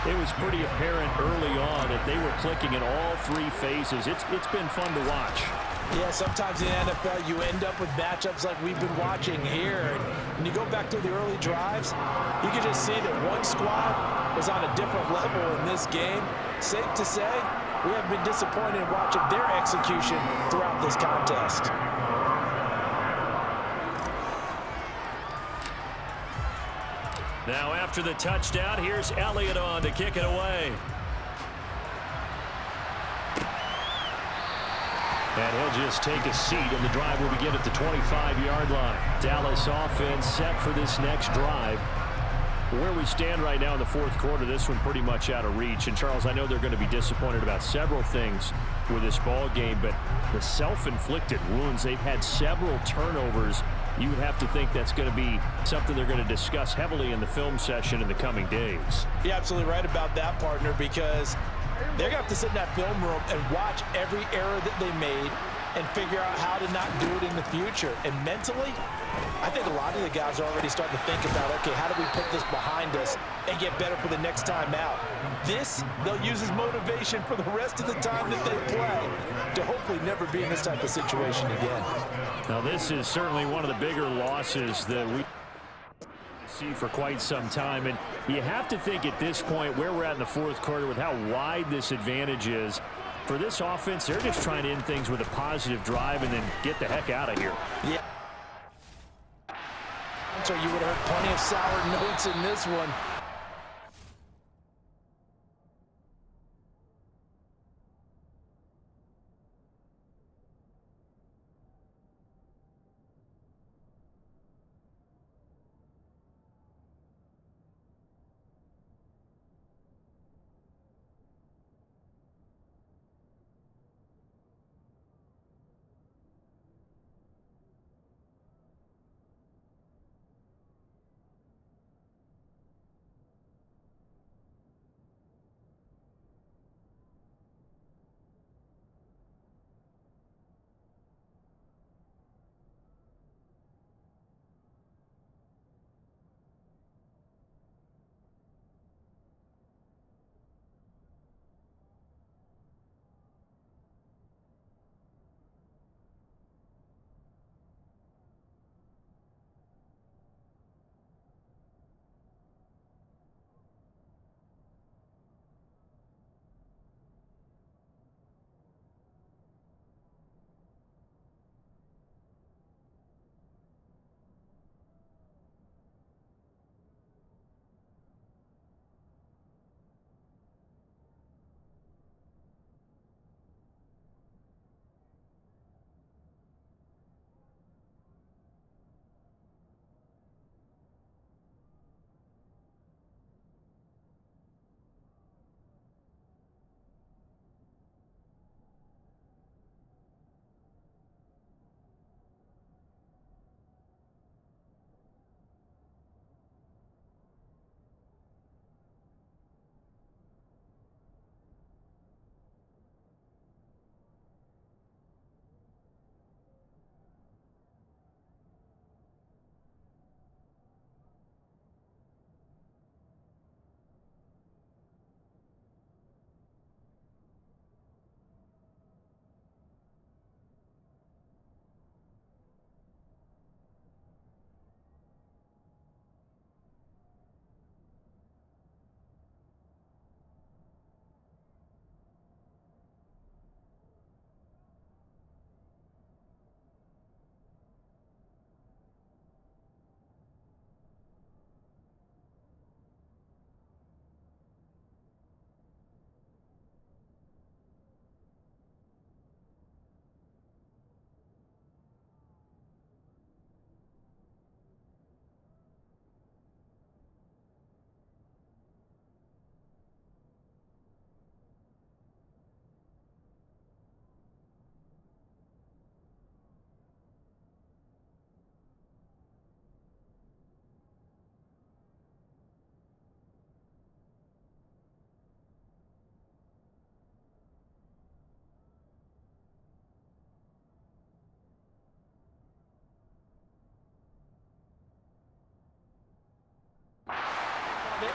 It was pretty apparent early on that they were clicking in all three phases. It's been fun to watch. Yeah, sometimes in the NFL you end up with matchups like we've been watching here. And when you go back to the early drives, you can just see that one squad was on a different level in this game. Safe to say, we haven't been disappointed in watching their execution throughout this contest. Now after the touchdown, here's Elliott on to kick it away. And he'll just take a seat, and the drive will begin at the 25-yard line. Dallas offense set for this next drive. Where we stand right now in the fourth quarter, this one pretty much out of reach. And, Charles, I know they're going to be disappointed about several things with this ball game, but the self-inflicted wounds, they've had several turnovers. You would have to think that's going to be something they're going to discuss heavily in the film session in the coming days. You're absolutely right about that, partner, because they're going to have to sit in that film room and watch every error that they made and figure out how to not do it in the future. And mentally, I think a lot of the guys are already starting to think about, okay, how do we put this behind us and get better for the next time out? This, they'll use as motivation for the rest of the time that they play to hopefully never be in this type of situation again. Now, this is certainly one of the bigger losses that we see for quite some time. And you have to think at this point where we're at in the fourth quarter with how wide this advantage is. For this offense, they're just trying to end things with a positive drive and then get the heck out of here. Yeah. So you would have heard plenty of sour notes in this one.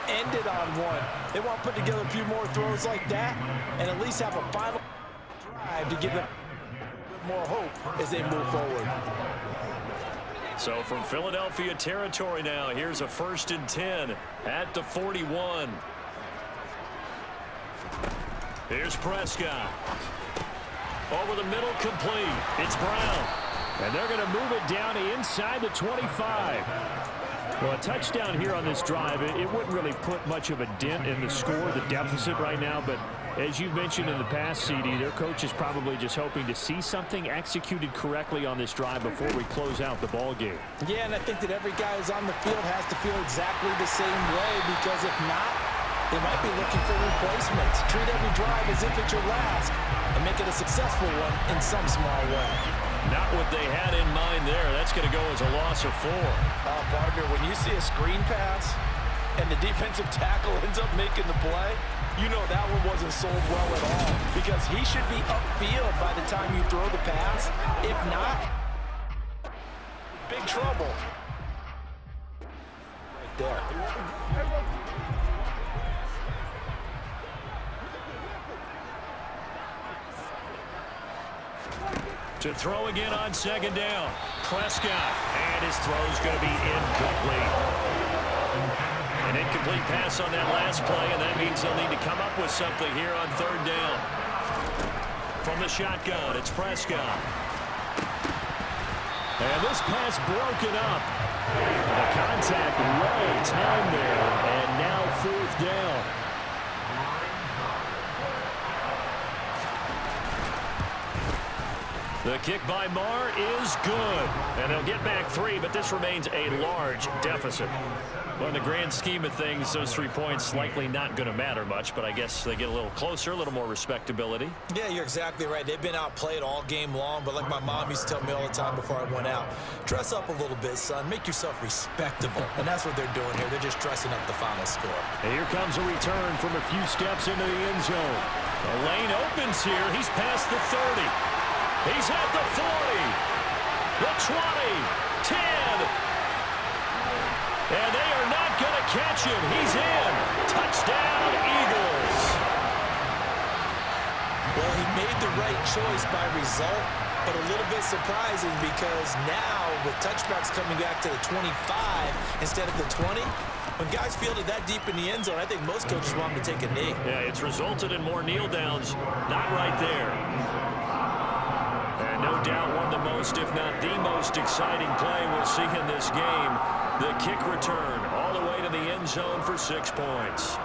end it on one. They want to put together a few more throws like that and at least have a final drive to give them a bit more hope as they move forward. So from Philadelphia territory now, here's a 1st and 10 at the 41. Here's Prescott. Over the middle, complete. It's Brown. And they're going to move it down inside the 25. Well, a touchdown here on this drive, it wouldn't really put much of a dent in the score, the deficit right now. But as you've mentioned in the past, CD, their coach is probably just hoping to see something executed correctly on this drive before we close out the ball game. Yeah, and I think that every guy who's on the field has to feel exactly the same way, because if not, they might be looking for replacements. Treat every drive as if it's your last and make it a successful one in some small way. Not what they had in mind there. That's going to go as a loss of 4. Partner, when you see a screen pass and the defensive tackle ends up making the play, you know that one wasn't sold well at all, because he should be upfield by the time you throw the pass. If not, big trouble. Right there. To throw again on 2nd down. Prescott, and his throw's going to be incomplete. An incomplete pass on that last play, and that means they'll need to come up with something here on 3rd down. From the shotgun, it's Prescott. And this pass broken up. The contact well timed there, and now 4th down. The kick by Marr is good. And they'll get back 3, but this remains a large deficit. Well, in the grand scheme of things, those 3 points likely not going to matter much, but I guess they get a little closer, a little more respectability. Yeah, you're exactly right. They've been outplayed all game long, but like my mom used to tell me all the time before I went out, dress up a little bit, son. Make yourself respectable. And that's what they're doing here. They're just dressing up the final score. And here comes a return from a few steps into the end zone. The lane opens here. He's past the 30. He's at the 40, the 20, 10. And they are not going to catch him. He's in. Touchdown, Eagles. Well, he made the right choice by result, but a little bit surprising because now with touchbacks coming back to the 25 instead of the 20, when guys fielded that deep in the end zone, I think most coaches want them to take a knee. Yeah, it's resulted in more kneel downs. Not right there. And no doubt one of the most, if not the most exciting play we'll see in this game. The kick return all the way to the end zone for 6 points.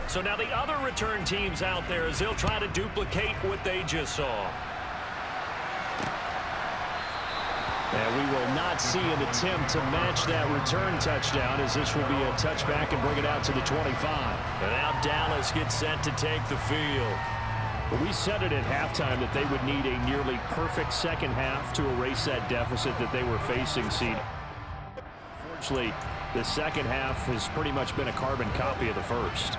So now the other return teams out there as they'll try to duplicate what they just saw. And we will not see an attempt to match that return touchdown, as this will be a touchback and bring it out to the 25. And now Dallas gets set to take the field. But we said it at halftime that they would need a nearly perfect second half to erase that deficit that they were facing. Unfortunately, the second half has pretty much been a carbon copy of the first.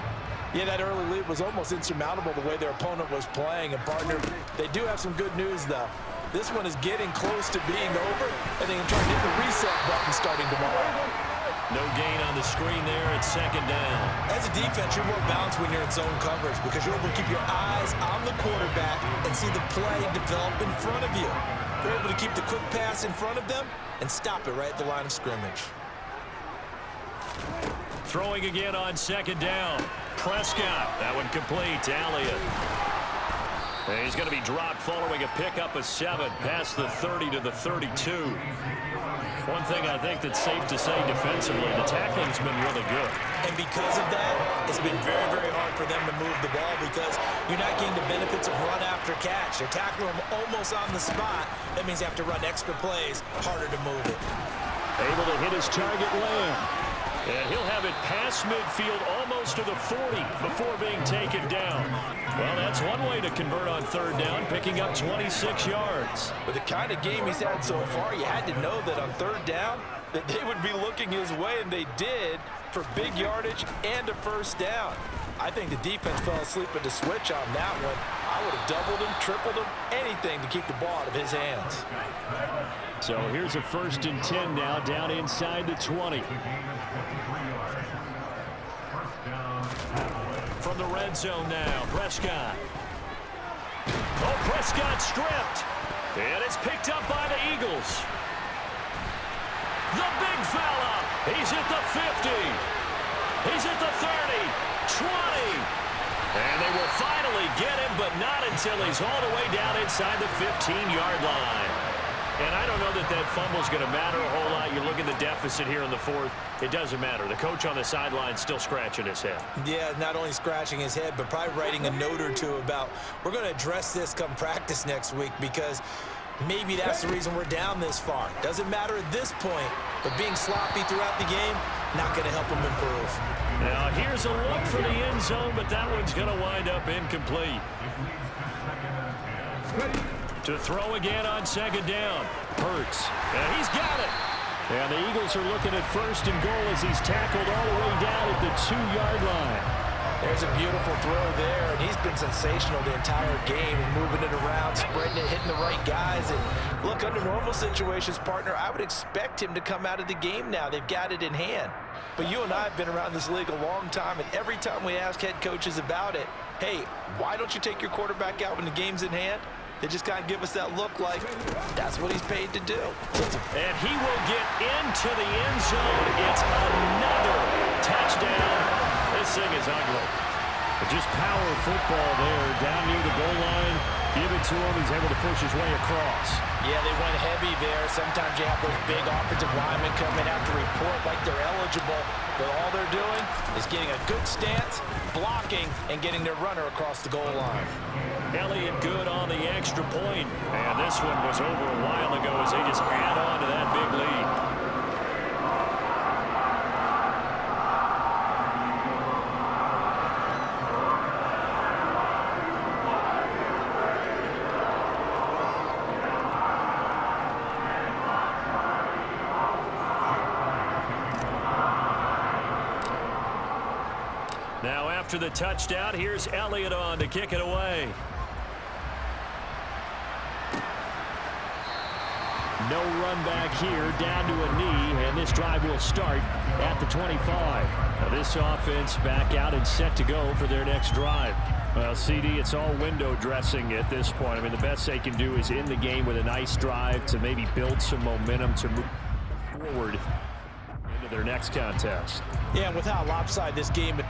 Yeah, that early lead was almost insurmountable the way their opponent was playing. And, partner, they do have some good news, though. This one is getting close to being over, and they can try to hit the reset button starting tomorrow. No gain on the screen there at 2nd down. As a defense, you're more balanced when you're in zone coverage because you're able to keep your eyes on the quarterback and see the play develop in front of you. They're able to keep the quick pass in front of them and stop it right at the line of scrimmage. Throwing again on 2nd down. Prescott, that one complete to Elliott. And he's going to be dropped following a pickup of 7 past the 30 to the 32. One thing I think that's safe to say defensively, the tackling's been really good. And because of that, it's been very, very hard for them to move the ball because you're not getting the benefits of run after catch. They're tackling them almost on the spot. That means they have to run extra plays, harder to move it. Able to hit his target, Lamb. And he'll have it past midfield almost to the 40 before being taken down. Well, that's one way to convert on 3rd down, picking up 26 yards. With the kind of game he's had so far, you had to know that on 3rd down that they would be looking his way, and they did. for big yardage and a first down. I think the defense fell asleep at the switch on that one. I would have doubled him, tripled him, anything to keep the ball out of his hands. So here's a 1st and 10 now, down inside the 20. From the red zone now, Prescott. Oh, Prescott stripped. And it's picked up by the Eagles. The big fella. He's at the 50. He's at the 30, 20. And they will finally get him, but not until he's all the way down inside the 15-yard line. And I don't know that that fumble is going to matter a whole lot. You look at the deficit here in the 4th. It doesn't matter. The coach on the sideline still scratching his head. Yeah, not only scratching his head, but probably writing a note or two about, we're going to address this come practice next week, because maybe that's the reason we're down this far. Doesn't matter at this point, but being sloppy throughout the game, not going to help him improve. Now here's a look for the end zone, but that one's going to wind up incomplete. To throw again on 2nd down. Hurts. And he's got it. And the Eagles are looking at 1st and goal as he's tackled all the way down at the 2-yard line. There's a beautiful throw there, and he's been sensational the entire game, and moving it around, spreading it, hitting the right guys. And look, under normal situations, partner, I would expect him to come out of the game now. They've got it in hand. But you and I have been around this league a long time, and every time we ask head coaches about it, hey, why don't you take your quarterback out when the game's in hand? They just kind of give us that look like that's what he's paid to do. And he will get into the end zone. It's another touchdown. This thing is ugly. But just power football there. Down near the goal line. Give it to him. He's able to push his way across. Yeah, they went heavy there. Sometimes you have those big offensive linemen come in, have to report like they're eligible. But all they're doing is getting a good stance, blocking, and getting their runner across the goal line. Elliott good on the extra point. And this one was over a while ago as they just add on to that big lead. Now after the touchdown, here's Elliott on to kick it away. No run back here, down to a knee, and this drive will start at the 25. Now this offense back out and set to go for their next drive. Well, CD, it's all window dressing at this point. I mean, the best they can do is in the game with a nice drive to maybe build some momentum to move forward into their next contest. Yeah, and with how lopsided this game is,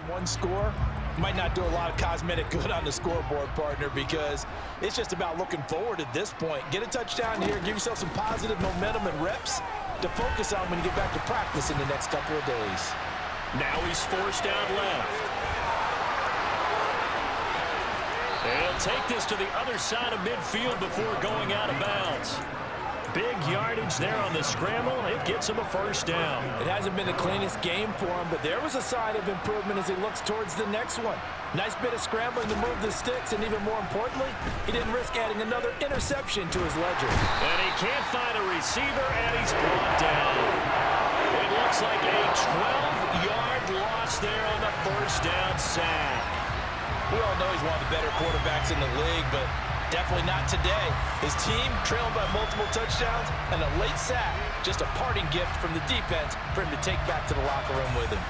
one score might not do a lot of cosmetic good on the scoreboard, partner, because it's just about looking forward at this point. Get a touchdown here, give yourself some positive momentum and reps to focus on when you get back to practice in the next couple of days. Now he's forced out left. And he'll take this to the other side of midfield before going out of bounds. Big yardage there on the scramble. It gets him a first down. It hasn't been the cleanest game for him, but there was a sign of improvement as he looks towards the next one. Nice bit of scrambling to move the sticks, and even more importantly, he didn't risk adding another interception to his ledger. And he can't find a receiver, and he's brought down. It looks like a 12-yard loss there on the first down sack. We all know he's one of the better quarterbacks in the league, but definitely not today. His team trailing by multiple touchdowns and a late sack. Just a parting gift from the defense for him to take back to the locker room with him.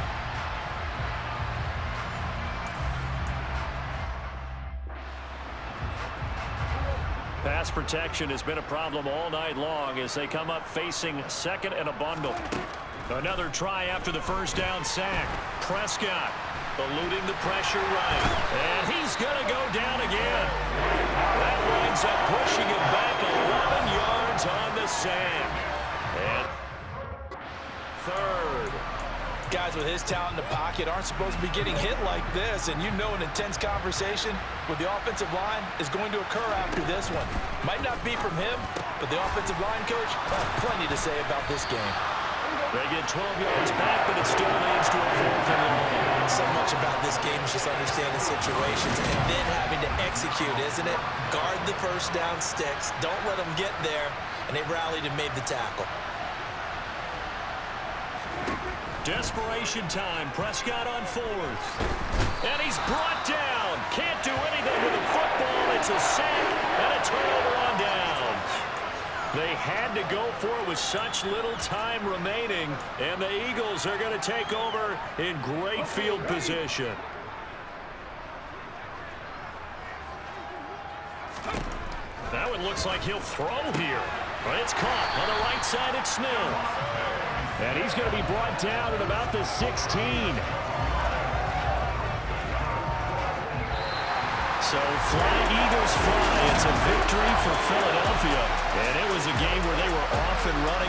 Pass protection has been a problem all night long as they come up facing second and a bundle. Another try after the first down sack. Prescott eluding the pressure right. And he's going to go down again. That winds up pushing him back 11 yards on the sack. And third. Guys with his talent in the pocket aren't supposed to be getting hit like this, and you know an intense conversation with the offensive line is going to occur after this one. Might not be from him, but the offensive line coach has plenty to say about this game. They get 12 yards back, but it still leads to a 4th and long. So much about this game is just understanding situations and then having to execute, isn't it? Guard the first down sticks. Don't let them get there. And they rallied and made the tackle. Desperation time. Prescott on fourth. And he's brought down. Can't do anything with the football. It's a sack and a turnover on downs. They had to go for it with such little time remaining. And the Eagles are going to take over in great field position. That one looks like he'll throw here. But it's caught on the right side at Smith. And he's going to be brought down at about the 16. So fly, Eagles fly. It's a victory for Philadelphia. And it was a game where they were off and running